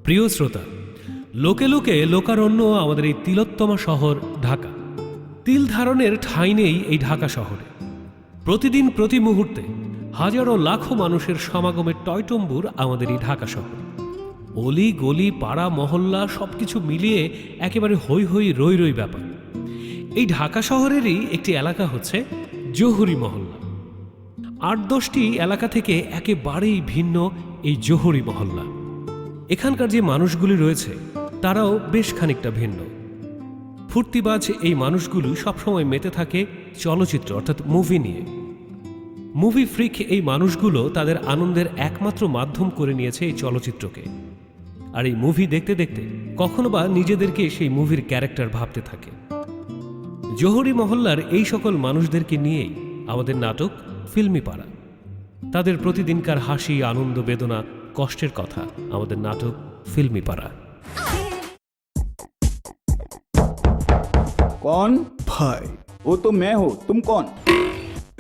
প্রিয় শ্রোতা, লোকে লোকে লোকারণ্য আমাদের এই তিলোত্তমা শহর ঢাকা। তিল ধারণের ঠাঁই নেই এই ঢাকা শহরে। প্রতিদিন প্রতি মুহূর্তে হাজারো লাখো মানুষের সমাগমের টয়টম্বুর আমাদের এই ঢাকা শহর। অলি গলি পাড়া মহল্লা সবকিছু মিলিয়ে একেবারে হই হই রই রই ব্যাপার। এই ঢাকা শহরেরই একটি এলাকা হচ্ছে জহুরি মহল্লা। ৮-১০টি এলাকা থেকে একেবারেই ভিন্ন এই জহুরি মহল্লা। এখানকার যে মানুষগুলি রয়েছে তারাও বেশ খানিকটা ভিন্ন। ফুর্তিবাজ এই মানুষগুলো সবসময় মেতে থাকে চলচ্চিত্র অর্থাৎ মুভি নিয়ে। মুভি ফ্রিক এই মানুষগুলো তাদের আনন্দের একমাত্র মাধ্যম করে নিয়েছে এই চলচ্চিত্রকে। আর এই মুভি দেখতে দেখতে কখনো বা নিজেদেরকে সেই মুভির ক্যারেক্টার ভাবতে থাকে। জহুরি মহল্লার এই সকল মানুষদেরকে নিয়েই আমাদের নাটক ফিল্মি পাড়া। তাদের প্রতিদিনকার হাসি আনন্দ বেদনা কষ্টের কথা আমাদের নাটক ফিল্মি পাড়া। कौन? ভাই वो तो मैं हूँ, तुम कौन?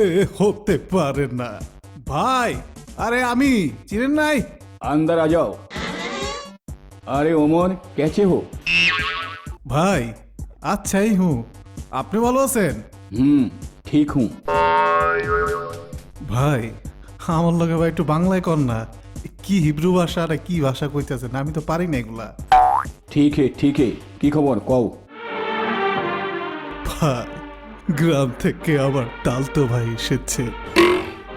এ হতে পারে না ভাই। আরে আমি চিনেন নাই? अंदर आ जाओ। अरे ओमर, कैसे हो? ভাই আচ্ছাই হুঁ, আপনি ভালো আছেন? ठीक हूँ। ভাই আমার লগে ভাই একটু বাংলায় কর না। কি হিব্রু ভাষা আর কি ভাষা কইতেছেন, আমি তো পারি না এগুলা। ठीक है की खबर कও। ভাই গ্রাম থেকে আমার টালতো ভাই এসেছে,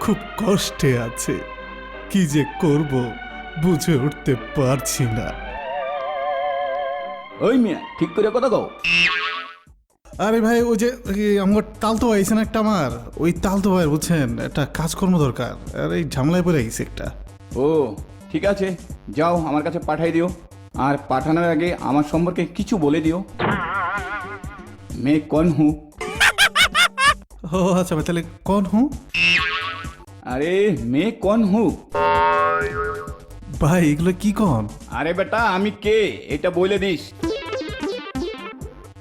খুব কষ্টে আছে, কি যে করব বুঝে উঠতে পারছি না। ওই মিয়া ঠিক করে কথা কও। আরে ভাই ওই যে আমার তালতো ভাই আইছেন একটা, আমার ওই তালতো ভাই বুঝছেন একটা কাজকর্ম দরকার, আর এই ঝামেলায় পড়ে গেছে একটা। ও ঠিক আছে, যাও আমার কাছে পাঠাই দিও, আর পাঠানোর আগে আমার সম্পর্কে কিছু বলে দিও। मैं कौन हूँ? ও আচ্ছা ভাই, তাহলে কোন হুঁ? अरे मैं कौन हूँ? ভাই এগুলো কি কন? আরে বেটা আমি কে এটা বলে দিস।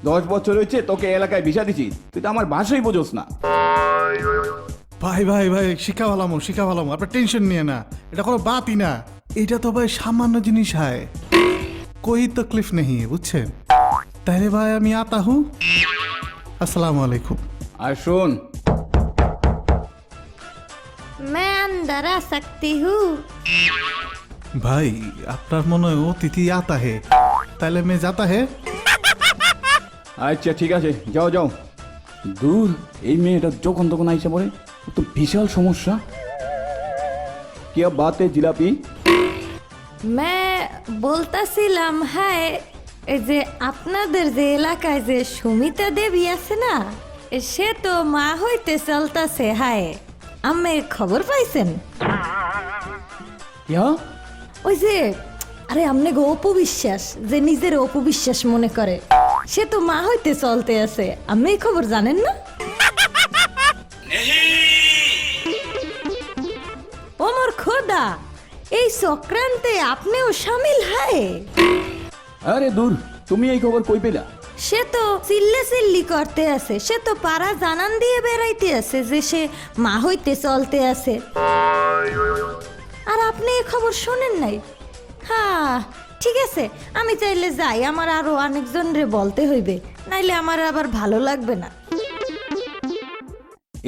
10 বছর হয়েছে তোকে এলাকায় ভিসা দিছি, তুই তো আমার ভাষাই বোঝোস না। ভাই ভাই ভাই শিখা ভালাম, আপনার টেনশন নিয়ে না, এটা কোনো বাতই না। এটা তো ভাই সামান্য জিনিস হয়, কোই তকলিফ নেই বুঝছেন। তাহলে ভাই আমি আতা হুঁ, আসসালামু আলাইকুম। আর শোন, मैं अंदर आ सकती हूँ? ভাই আপনার মনে হয় অতিথি আতা হে, তাহলে মে যাতা হে। আচ্ছা ঠিক আছে, যাও যাও। দূর, এই মেয়েটা যখন তখন আইসা পড়ে, ও তো বিশাল সমস্যা। কি বাত है জিলাপি? मैं বলতাছিলাম হ্যাঁ, এই যে আপনাদের যে এলাকায় যে সুমিতা দেবী আছে না, সে তো মা হইতে চলতাছে। হায়, আম্মের খবর পাইছেন? क्या? ওই যে আরে আমনে গো অপবিশ্বাস, যে নিজের অপবিশ্বাস মনে করে, সে তো মা হইতে চলতে আছে। আপনি এই খবর জানেন না? ওমর খোদা, এই চক্রান্তে আপনিও শামিল হয়? আরে দূর, তুমি এই খবর কই পেলা? সে তো চিল্লি করতে আছে, সে তো পাড়া জানান দিয়ে বেড়াইতে আছে যে সে মা হইতে চলতে আছে। আর আপনি এই খবর শোনেন নাই? হ্যাঁ ঠিক আছে, আমি চাইলে যাই, আমার আরো অনেকজন রে বলতে হইবে, নাইলে আমার আবার ভালো লাগবে না।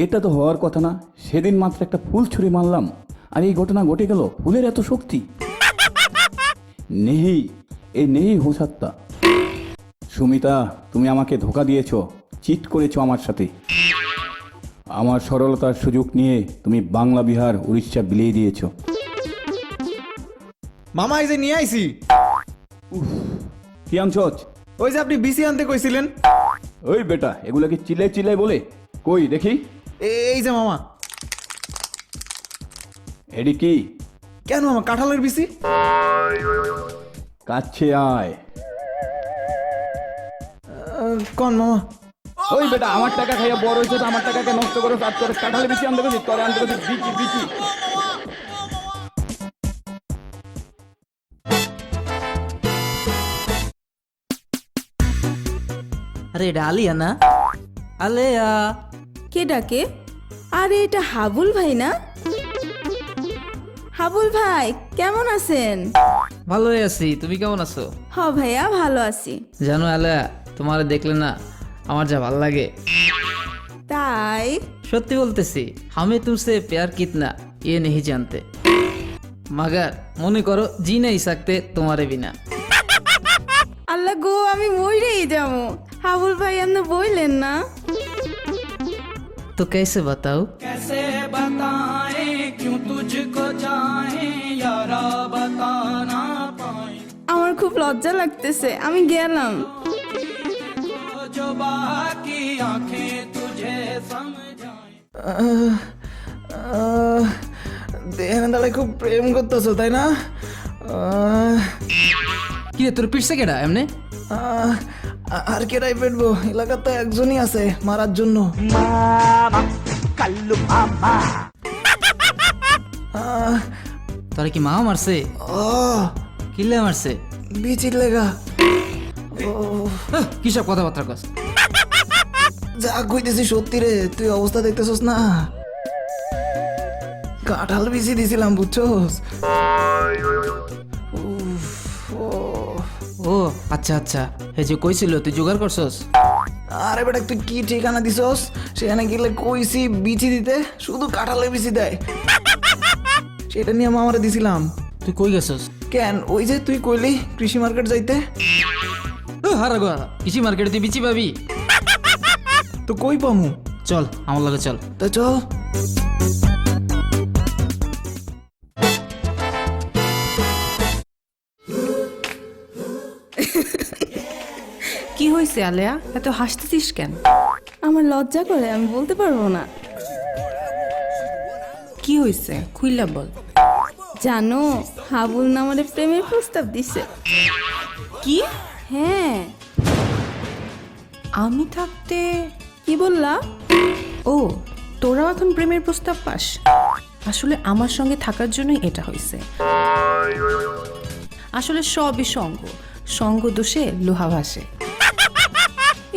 এটা তো হওয়ার কথা না, সেদিন মাত্র একটা ফুল ছুঁড়ে মারলাম আর এই ঘটনা ঘটে গেল। ফুলের এত শক্তি নেই, এই নেই হো সাত্তা। সুমিতা, তুমি আমাকে ধোকা দিয়েছো, চিট করেছো আমার সাথে। আমার সরলতার সুযোগ নিয়ে তুমি বাংলা বিহার উড়িষ্যা বিলিয়ে দিয়েছো। মামা এই যে নিয়ে আইছি। কি আনছস? ওই যে আপনি বিসি আনতে কইছিলেন। ওই বেটা, এগুলোকে চিল্লাই চিল্লাই বলে কই দেখি। এই যে মামা। এডি কি? কেন মামা, কাঁঠালের বিসি। কাছে আয়। কোন মামা? ওই বেটা, আমার টাকা খাইয়া বড় হয়েছে তো আমার টাকাকে নষ্ট করে কাজ করে কাঁঠালে বেশি আনতে গেছি, তোরে আনতে গেছি বিচি বিচি। আরে এটা আলিয়া না? আলেয়া, কে ডাকে? আরে এটা হাবুল ভাই না? হাবুল ভাই কেমন আছেন? ভালোই আছি, তুমি কেমন আছো? হ ভাইয়া ভালো আছি। জানো আলেয়া, তোমার দেখলে না আমার যা ভাল লাগে। তাই সত্যি বলতেছি, আমি তুমসে প্যার কিতনা ये नहीं जानते, मगर মনে করো জি নাই सकते তোমারে বিনা। আল্লাহ গো, আমি মরেই যাবো। হাবুল ভাই আপনি বললেন না? तो कैसे बताओ? আমার খুব লজ্জা লাগতেছে, আমি গেলাম। দেখেন তাহলে খুব প্রেম করতেছো তাই না? কি রে তোর পিটছে কেডা এমনে? আহ, আর কেটাই পেটবো, এলাকার তো একজনই আছে মারার জন্য। আহ, তোরে কি মা মারছে? ও কিলে মারছে? বিচির লেগা। কি সব কথাবার্তা কস? যা কইতেছি সত্যি রে, তুই অবস্থা দেখতেছস না? কাঁঠাল বিচি দিছিলাম বুঝছস? ও আচ্ছা আচ্ছা, এই যে কইছিল তুই জোগাড় করছস? আরে বেটা তুই কি ঠিকানা দিছস? সেখানে গেলে কইছি বিচি দিতে, শুধু কাঁঠালের বিচি দেয়। সেটা নিয়ে মামারে দিছিলাম। তুই কই গেছস? কেন, ওই যে তুই কইলি কৃষি মার্কেট যাইতে। হারা গো, কৃষি মার্কেটে তুই বিচি পাবি? তো কই পামু? চল আমার লগে চল। তা চল। কি হয়েছে আলেয়া, এত হাসতেছিস কেন? আমার লজ্জা করে, আমি বলতে পারবো না। কি হয়েছে খুইলা বল। জানো, হাবুল না আমাদের প্রেমের প্রস্তাব দিছে। কি? হ্যাঁ। আমি থাকতে? কি বললা? ও, তোরাও এখন প্রেমের প্রস্তাব পাস? আসলে আমার সঙ্গে থাকার জন্যই এটা হয়েছে। আসলে সবই সঙ্গ দোষে লোহা ভাসে।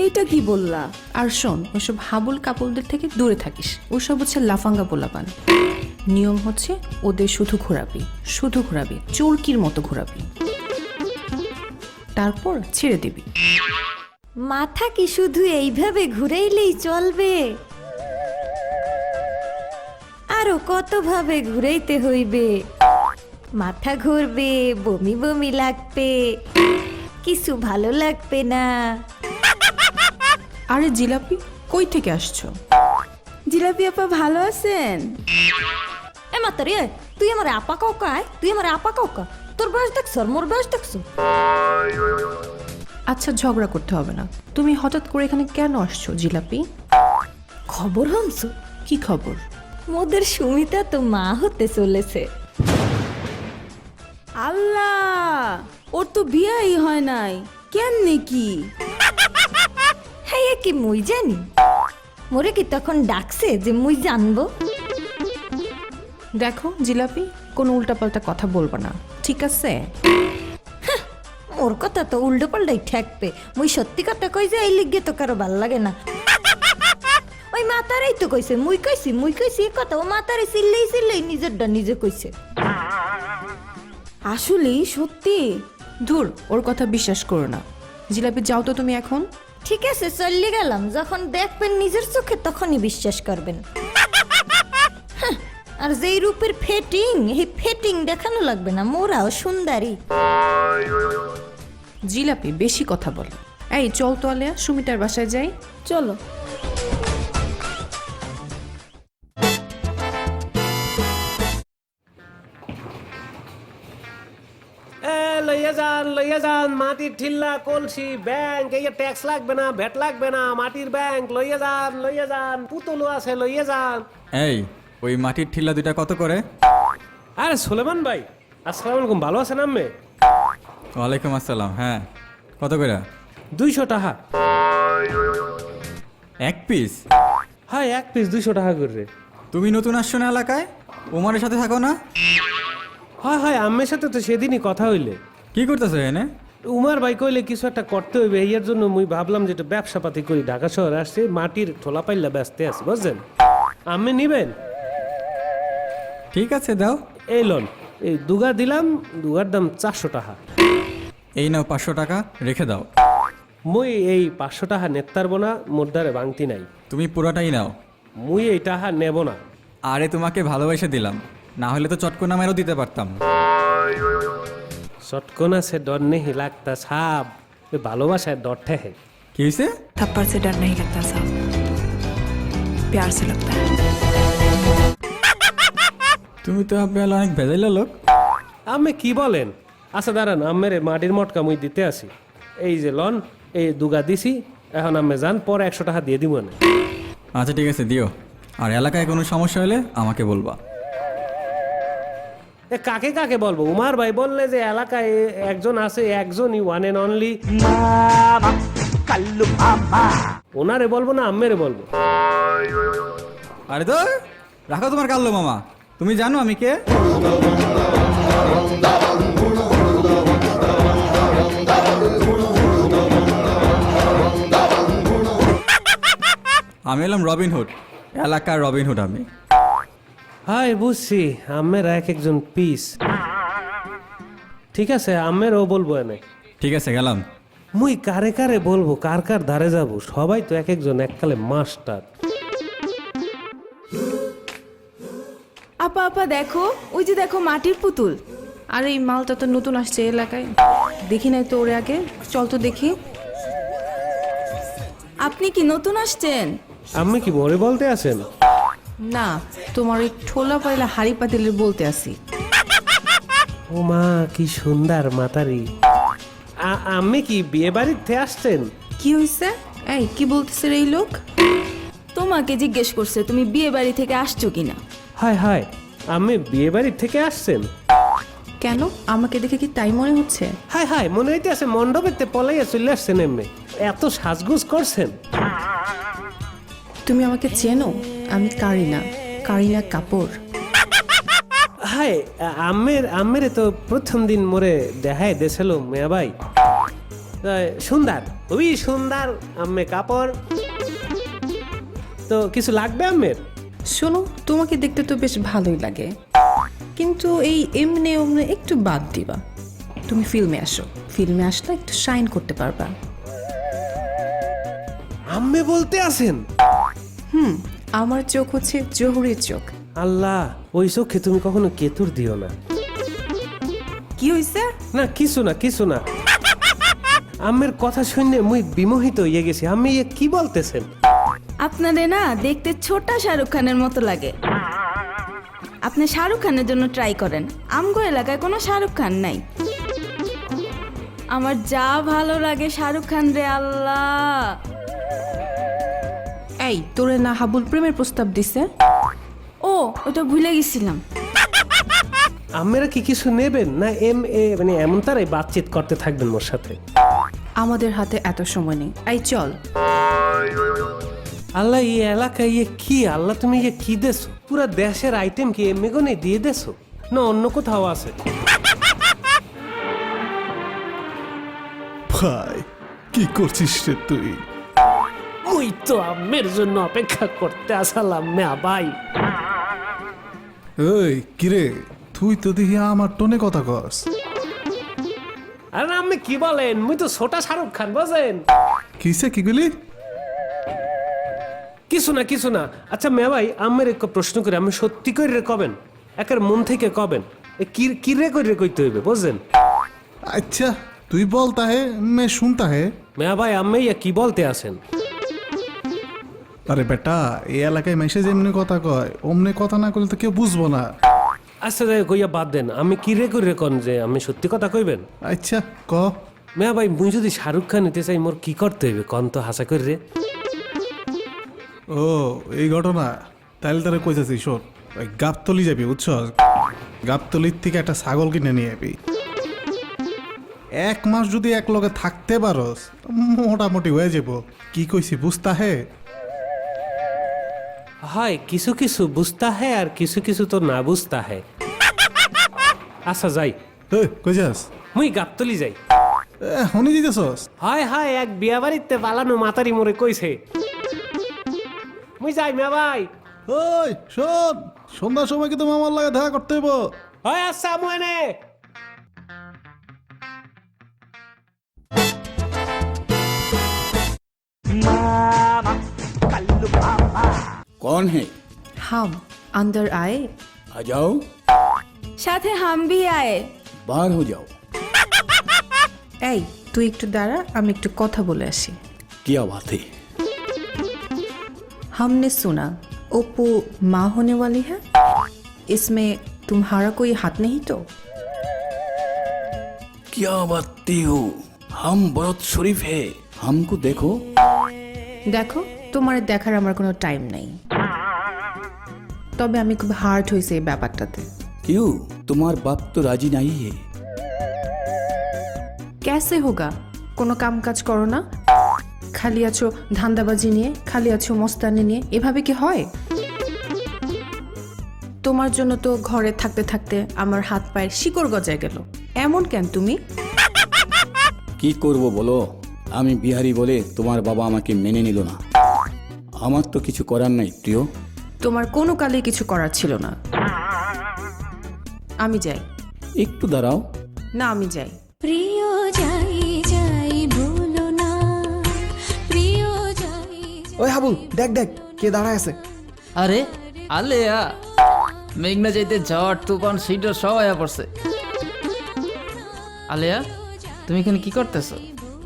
এইটা কি বললা? আর শোন, ওইসব হাবুল কাপলদের থেকে দূরে থাকিস। ওসব হচ্ছে লাফাঙ্গা পোলাপান। নিয়ম হচ্ছে ওদের শুধু ঘোরাবি, চোরকির মতো ঘোরাবি, তারপর ছেড়ে দিবি। মাথা কি শুধু এইভাবে ঘুরাইলেই চলবে? আরো কতভাবে ঘুরাইতে হইবে। মাথা ঘুরবে, বমি বমি লাগবে, কিছু ভালো লাগবে না। আরে জিলাপি, কই থেকে আসছো? জিলাপি আপা ভালো আছেন? এ মাতারি, তুই আমার আপা কাউকা? তোর বয়স দেখছ, মোর বয়স দেখছ? আচ্ছা, ঝগড়া করতে হবে না। তুমি হঠাৎ করে এখানে কেন আসছো জিলাপি? খবর হনছ? কি খবর? মোদের সুমিতা তো মা হতে চলেছে। আল্লাহ, ওর তো বিয়াই হয় নাই, কেমনে কি? হ্যাঁ, কি মুই জানি? মোরে কি তখন ডাকছে যে মুই জানবো? দেখো জিলাপি, কোনো উল্টাপাল্টা কথা বলবা না, ঠিক আছে? মোর কথা তো উল্টো পাল্টাই ঠেকবে। মুই সত্যি কথা কই যে এই লিগে তো কারো ভাল লাগে না। ওই মাতারাই তো কইছে, মুই কইছি এ কথা। ও মাতারে চিল্লেই নিজেরটা নিজে কইছে। আসলেই সত্যি? ধুর, ওর কথা বিশ্বাস করো না। জিলাপি যাও তো তুমি এখন। ঠিক আছে, চলে গেলাম। যখন দেখবেন নিজের চোখে তখনই বিশ্বাস করবেন। হ্যাঁ, আর যেই রূপের ফেটিং, এই ফেটিং দেখানো লাগবে না। মোরাও সুন্দরী। জিলাপি বেশি কথা বলে। এই চল তো আলেয়া, সুমিতার বাসায় যাই। চলো। লইয়া যান মাটির ঠিল্লা, কলসি, ব্যাংক। এই ট্যাক্স লাগবে না, ভ্যাট লাগবে না, মাটির ব্যাংক লইয়া যান। পুতুলও আছে, লইয়া যান। এই, ওই মাটির ঠিল্লা দুইটা কত করে? আরে সুলেমান ভাই, আসসালামু আলাইকুম। ভালো আছেন আম্মে? ওয়ালাইকুম আসসালাম। হ্যাঁ, কত করে? 200 টাকা। এক পিস? হ্যাঁ, এক পিস 200 টাকা করে। তুমি নতুন আসছো না এলাকায়? ওমারের সাথে থাকো না? হয় আম্মের সাথে তো সেদিনই কথা হইলে। কি করতেছো এনে? উমার ভাই কইলে কিছু একটা করতে হইবে, এর জন্য মুই ভাবলাম যে ব্যবসা পাতি করি। ঢাকা শহরে আসছে, মাটির ঠোলা পাইলা ব্যস্ত আছি, বুঝছেন? আম্মে নিবেন? ঠিক আছে, দাও। এই লোন এই দুগা দিলাম, দুগার দাম 400 টাকা। এই নাও 500 টাকা, রেখে দাও। মুই এই 500 টাকা নেতার বোনা, মোর দ্বারে বাংতি নাই। তুমি পুরোটাই নাও। মুই এই টাকা নেব না। আরে তোমাকে ভালোবেসে দিলাম, না হলে তো চটকনা মেরেও দিতে পারতাম। চটকনা সে ডর নেই লাগতা সাব, ওই ভালোবাসায় ডর ঠেহে। কি হয়েছে? थप्पड़ से डर नहीं लगता साहब, प्यार से लगता है। তুমি তো আপনার অনেক ভেজাইলা লোক। আমি কি বলেন? আচ্ছা দাঁড়ান, আমের মাটির মটকা মুই দিতে আসি। এই যে লন, এই দুগা দিছি, এখন আমি যান, পরে 100 টাকা দিয়ে দিব না। আচ্ছা ঠিক আছে, দিও। আর এলাকায় কোনো সমস্যা হলে আমাকে বলবা। এ কাকে কাকে বলবো? উমার ভাই বললে যে এলাকায় একজন আছে, একজনই, ওয়ান এন্ড অনলি। ওনারে বলবো না আম্মেরে বলবো? আরে তো রাখো তোমার কাল্লো মামা, তুমি জানো আমি কে? আমি এলাম রবিনহুড, এলাকার রবিনহুড আমি। হাই বুঝছি, আম্মের এক একজন পিস। ঠিক আছে, আম্মেরও বলবো এনে। ঠিক আছে, গেলাম। মুই কারে কারে বলবো, কার কার ধারে যাব? সবাই তো এক একজন এককালে মাস্টার। আপা আপা দেখো, ওই যে দেখো মাটির পুতুল। আর এই মালটা তো নতুন আসছে এলাকায়, দেখি নাই তো ওরে আগে, চল তো দেখি। আপনি কি নতুন আসছেন? আমি কি বলে বলতে আছেন? না, তোমার ওই ঠোলা পয়লা হাড়ি পাতিলের বলতে আসি। ও মা, কি সুন্দর মাতারি। আমি কি বিয়ে বাড়িতে আসছেন? কি হইছে? এই কি বলতেছে রে এই লোক? তোমাকে জিজ্ঞেস করছে তুমি বিয়ে বাড়ি থেকে আসছো কিনা। হায় হায়, আমি বিয়ে বাড়ি থেকে আসছেন? কেন, আমাকে দেখে কি তাই মনে হচ্ছে? হায় হায়, মনে হইতে আছে মণ্ডপেতে পলাইয়া চলে আসছেন। এমনি এত সাজগুজ করছেন। তুমি আমাকে চেনো? আমি কারিনা, কারিনা কাপুর। হায়, আমের তো প্রথম দিন মোরে দেখায় দেছিল মেয়া ভাই। সুন্দর, খুবই সুন্দর আম্মে কাপড়। তো কিছু লাগবে আম্মের? শোনো, তোমাকে দেখতে তো বেশ ভালোই লাগে, কিন্তু এই এমনে ওমনে একটু বাদ দিবা। তুমি ফিল্মে আসো, ফিল্মে আসলে একটু শাইন করতে পারবা। আম্মে বলতে আছেন? আমার চোখ হচ্ছে জহুরির চোখ। আল্লাহ, ওই চোখে তুমি কখনো কেতুর দিও না। কি হইছে? না কিছু না, কিছু না। আম্মের কথা শুনে মুই বিমোহিত হয়ে গেছি। আমি কি বলতেছেন? আপনারে না দেখতে ছোটা শাহরুখ খানের মতো লাগে। আপনি শাহরুখ খানের জন্য ট্রাই করেন। আমগো এলাকায় কোনো শাহরুখ খান নাই। আমার যা ভালো লাগে শাহরুখ খান রে আল্লাহ। এই তোরে না হাবুল প্রেমের প্রস্তাব দিছে? ও, ওটা ভুলে গেছিলাম। আম্মেরা কি কিছু নেবেন না মানে এমন তারাই বাতচিত করতে থাকবেন মোর সাথে? আমাদের হাতে এত সময় নেই, এই চল। আল্লাহ, এই এলাকায় কি আল্লাহ, তুমি কি দেছো? পুরা দেশের আইটেম কি এমনি দিয়ে দেছো না অন্য কোথাও আছে? ভাই কি করছিস রে তুই? ওই তো আম্মের জন্য অপেক্ষা করতে আসালাম মেয়া ভাই। ওই কিরে, তুই তো দেখি আমার টোনে কথা কস। আরে আম্মে কি বলেন? মুই তো ছোটা শাহরুখ খান, বোঝেন? কিসে কি গুলি? কিছু না, কিছু না। আচ্ছা মেয়া ভাই, আম্মের এক প্রশ্ন করে, আমি সত্যি করে কবেন, একের মন থেকে কবেন, কি রে করে কইতে হইবে, বুঝলেন? আচ্ছা তুই বলতা হে, মে শুনতা হে। মেয়া ভাই, আম্মে কি বলতে আছেন? আরে বেটা, এই এলাকায় মেসেজ এমনি কথা কয়, অমনি কথা না করলে তো কেউ বুঝবো না। আচ্ছা যাই কইয়া বাদ দেন, আমি কি রে করে কন যে আমি সত্যি কথা কইবেন? আচ্ছা ক। মেয়া ভাই, মুই যদি শাহরুখ খান নিতে চাই, মোর কি করতে হইবে কন তো হাসা করে রে? ও এই ঘটনা, তাইলে তারা কইতাছি শোন, ওই গাবতলি যাবি বুঝছ, গাবতলির থেকে একটা ছাগল কিনে নিয়ে যাবি। 1 মাস যদি এক লগে থাকতে পারস, মোটামুটি হয়ে যাব। কি কইছি বুঝতা হে? হয়, কিছু কিছু বুঝতা হ্যাঁ আর কিছু কিছু তো না বুঝতা হ্যাঁ। আচ্ছা যাই। কই যাস? মুই গাবতলি যাই। শুনি দিতেছস? হয় হয়, এক বিয়া বাড়িতে পালানো মাতারি মোরে কইছে। মুই যাই মেয়া ভাই। ওই শোন, সন্ধ্যার সময় কিন্তু মামার লাগে দেখা করতে হইব। হয় আচ্ছা আমু এনে। कौन है? हम अंदर आए। आ जाओ, সাথে হাম ভি আয়ে। बाहर हो जाओ। এই তুই একটু দাঁড়া, আমি একটু কথা বলে আসি। क्या बात है? हमने सुना ओप्पो माँ होने वाली है, इसमें तुम्हारा कोई हाथ नहीं तो? क्या बातें हो, हम बहुत शरीफ है, हमको देखो। দেখো তোমার দেখার আমার কোনো টাইম নেই, তবে আমি খুব হার্ট হয়েছে এই ব্যাপারটাতে। क्यों, तुम्हार बाप तो राजी नहीं है। ক্যাসে হোগা? কোনো কাম কাজ করো না, খালি আছো ধান্দাবাজি নিয়ে, খালি আছো মস্তানি নিয়ে, এভাবে কি হয়? তোমার জন্য তো ঘরে থাকতে থাকতে আমার হাত পায়ের শিকড় গজায় গেল, এমন কেন তুমি? কি করব বলো, আমি বিহারি বলে তোমার বাবা আমাকে মেনে নিল না। আমার তো কিছু করার নাই প্রিয়। তোমার কোনো কালে কিছু করার ছিল না। আমি যাই। একটু দাঁড়াও। না আমি যাই। প্রিয় যাই যাই ভুলো না, প্রিয় যাই। ওই হাবুল, দেখ দেখ কে দাঁড়ায় আছে। আরে আলেয়া, মেঘনা যাইতে ঝড় তুফান সিডর সব আয়া পড়ছে। আলেয়া, তুমি এখানে কি করতেছো?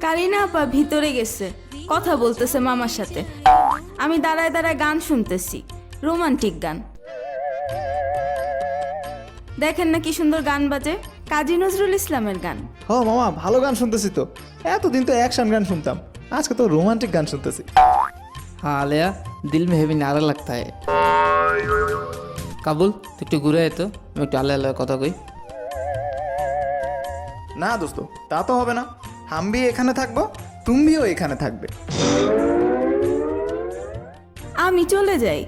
কারিনা আপা ভিতরে গেছে, কথা বলতেছে মামার সাথে। আমি দাঁড়ায় দাঁড়ায় গান শুনতেছি, রোমান্টিক গান। দেখেন না কি সুন্দর গান বাজে, কাজী নজরুল ইসলামের গান। হ মামা, ভালো গান শুনতেছি তো। এতদিন তো অ্যাকশন গান শুনতাম, আজকে তো রোমান্টিক গান শুনতেছি। हाँ आलिया, दिल में हेवी नारा लगता है। কাবুল তুই একটু ঘুরে আয় তো, আমি একটু আলে আলে কথা কই। না দোস্ত, তা তো হবে না। হামবি এখানে থাকবো, তুমিও এখানে থাকবে। আমি চলে যাই।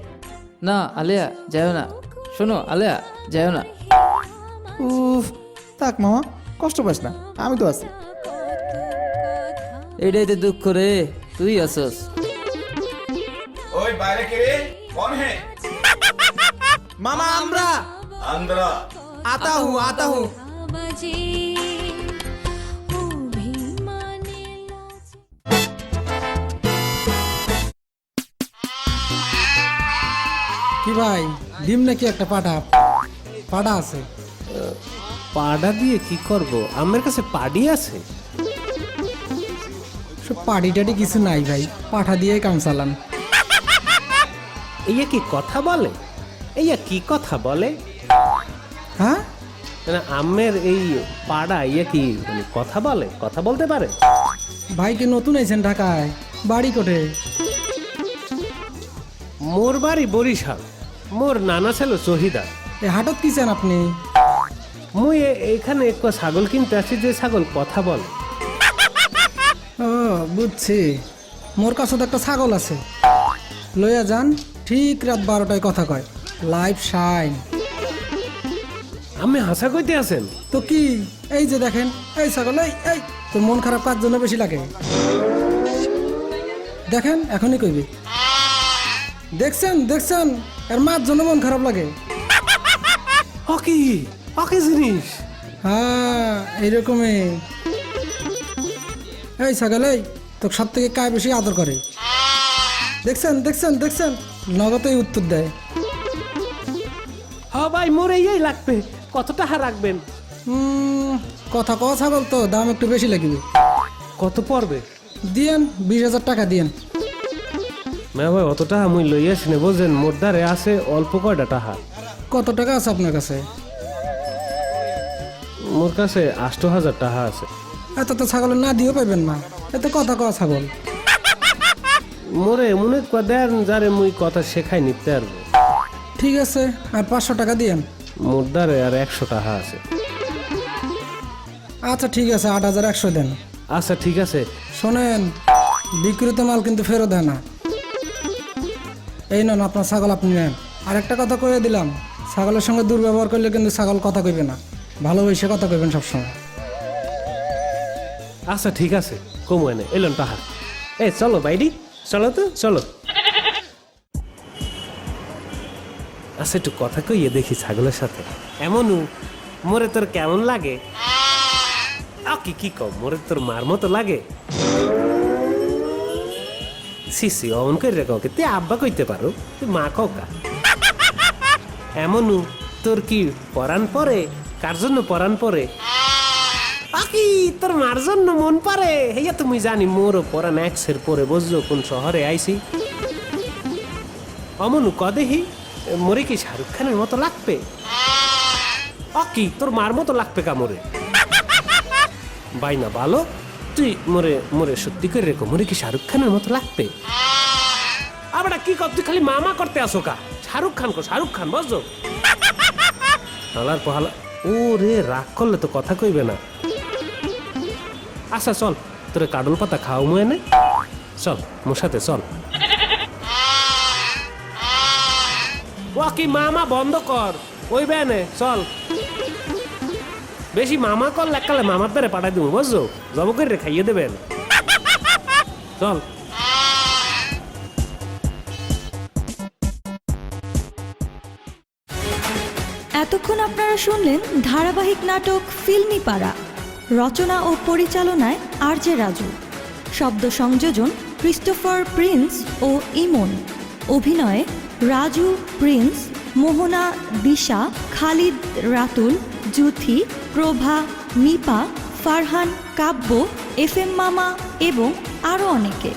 না আলিয়া যাও না, শোনো আলিয়া যাও না। উফ, থাক মামা, কষ্ট পাস না, আমি তো আছি। এটাই তো দুঃখ রে, তুই আসস। ওই বাইরে কে রে? কোন হে? মামা আমরা अंदर আতা হু বাজে অভিমানে লাজে। কি ভাই, ডিম নাকি একটা পাটা আছে? পাড়া দিয়ে কি করব, আমার কাছে পাড়ি আছে। সব পাটি টাটি কিছু নাই ভাই, পাঠা দিয়ে কাম চালান। এইয়া কি কথা বলে, এইয়া কি কথা বলে? হ্যাঁ, মানে আমের এই পাড়া ইয়া কি মানে কথা বলে, কথা বলতে পারে? ভাই কি নতুন আইছেন ঢাকায়? বাড়ি কোটে? মোর বাড়ি বরিশাল, মোর নানা ছিল শহীদা। এ হাটত কি চান আপনি? মুই এখানে এক ছাগল কিনতে আসি, যে ছাগল কথা বলে। ও বুঝছি, মোর কাছে তো একটা ছাগল আছে, লইয়া যান, ঠিক রাত 12টায় কথা কয়, লাইভ শাইন। আমি হাসা কইতে আছেন? তো কি, এই যে দেখেন, এই ছাগল, এই তোর মন খারাপ কার জন্য বেশি লাগে? দেখেন এখনই কইবি। দেখছেন এর মার জন্য মন খারাপ লাগে। হকি হকি জিনিস। হ্যাঁ এইরকমই। এই ছাগল, এই তোর সব থেকে কায় বেশি আদর করে? দেখছেন নগদেই উত্তর দেয়। হ ভাই, মোর এই লাগবে, কত টাকা রাখবেন? কথা কওয়া ছাগল তো দাম একটু বেশি লাগবে। কত পড়বে? দিয়েন 20,000 টাকা দিয়েন। না ভাই, অত টাকা মুই লইয়াছি না, বুঝছেন, মোর দ্বারে আছে অল্প কয়টা টাকা। কত টাকা আছে আপনার কাছে? মোর কাছে 8,000 টাকা আছে। এত তো ছাগল না দিয়েও পাইবেন না, এত কথা কওয়া ছাগল। মোরে মনে দেন যারে মুই কথা শেখাই নিতে পারবো। ঠিক আছে, আর 500 টাকা দিয়েন। মোর দ্বারে আর 100 টাকা আছে। আচ্ছা ঠিক আছে, 8,100 দেন। আচ্ছা ঠিক আছে। শোনেন, বিক্রিত মাল কিন্তু ফেরত দেয় না। এই নন আপনার ছাগল, আপনি নেন। আর একটা কথা কয়ে দিলাম, ছাগলের সঙ্গে দুর্ব্যবহার করলে কিন্তু ছাগল কথা কইবে না, ভালোবেসে কথা কইবেন সবসময়। আচ্ছা ঠিক আছে, কমু এনে এলন টাকা। এই চলো বাইডি, চলো তো চলো। আচ্ছা একটু কথা কইয়ে দেখি ছাগলের সাথে। এমনও মোরে তোর কেমন লাগে? কি কি কম, মোরে তোর মার মতো লাগে? সিসি অমন করে রেখো, তুই আব্বা কইতে পারো, তুই মা ককা। এমনও তোর কি পরাণ পরে? কার জন্য পরাণ পরে? কি তোর মার জন্য মন পারে? হেয়া তুমি জানি মোরও পরাণ এক্সের পরে বুঝছো কোন শহরে আইছি। অমনু কদেহি মোরে কি শাহরুখ খানের মতো লাগবে? কি তোর মার মতো লাগবে কা মোরে? বাই না ভালো, তুই মোরে মোরে সত্যি করে রেখো, মোরে কি শাহরুখ খানের মতো লাগবে? আবার কি কর, তুই খালি মামা করতে আসো কা? শাহরুখ খান কো, শাহরুখ খান বুঝছো? হালার পহালা, ও রে রাগ করলে তো কথা কইবে না। আচ্ছা চল, তোরে কাডল পাতা খাও মুয়ে নে, চল মোর সাথে চল। কি মামা বন্ধ কর, ওই বেনে চল। বেশি মামা কর লেখালে মামার দ্বারে পাঠাই দেবো বুঝছো, জব করে খাইয়ে দেবেন। চল। এতক্ষণ আপনারা শুনলেন ধারাবাহিক নাটক ফিল্মি পাড়া। রচনা ও পরিচালনায় RJ রাজু, শব্দ সংযোজন ক্রিস্টোফার প্রিন্স ও ইমন, অভিনয়ে রাজু, প্রিন্স, মোহনা, দিশা, খালিদ, রাতুল, জুথি, প্রভা, নিপা, ফারহান, কাব্য, FM মামা এবং আরও অনেকে।